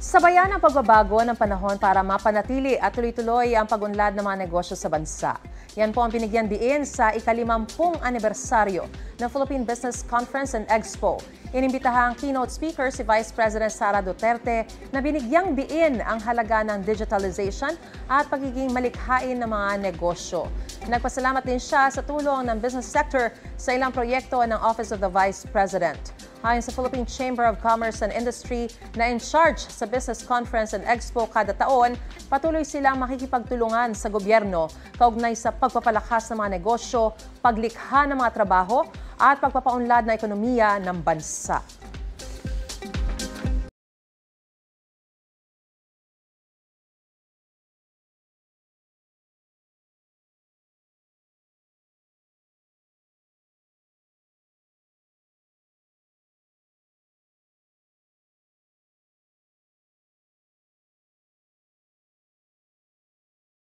Sabayan ang pagbabago ng panahon para mapanatili at tuloy-tuloy ang pag-unlad ng mga negosyo sa bansa. Yan po ang binigyan diin sa ika-50 anibersaryo ng Philippine Business Conference and Expo. Inimbitahang keynote speaker si Vice President Sara Duterte na binigyang diin ang halaga ng digitalization at pagiging malikhain ng mga negosyo. Nagpasalamat din siya sa tulong ng business sector sa ilang proyekto ng Office of the Vice President. Ayon sa Philippine Chamber of Commerce and Industry na in charge sa Business Conference and Expo kada taon, patuloy silang makikipagtulungan sa gobyerno kaugnay sa pagpapalakas ng mga negosyo, paglikha ng mga trabaho at pagpapaunlad ng ekonomiya ng bansa.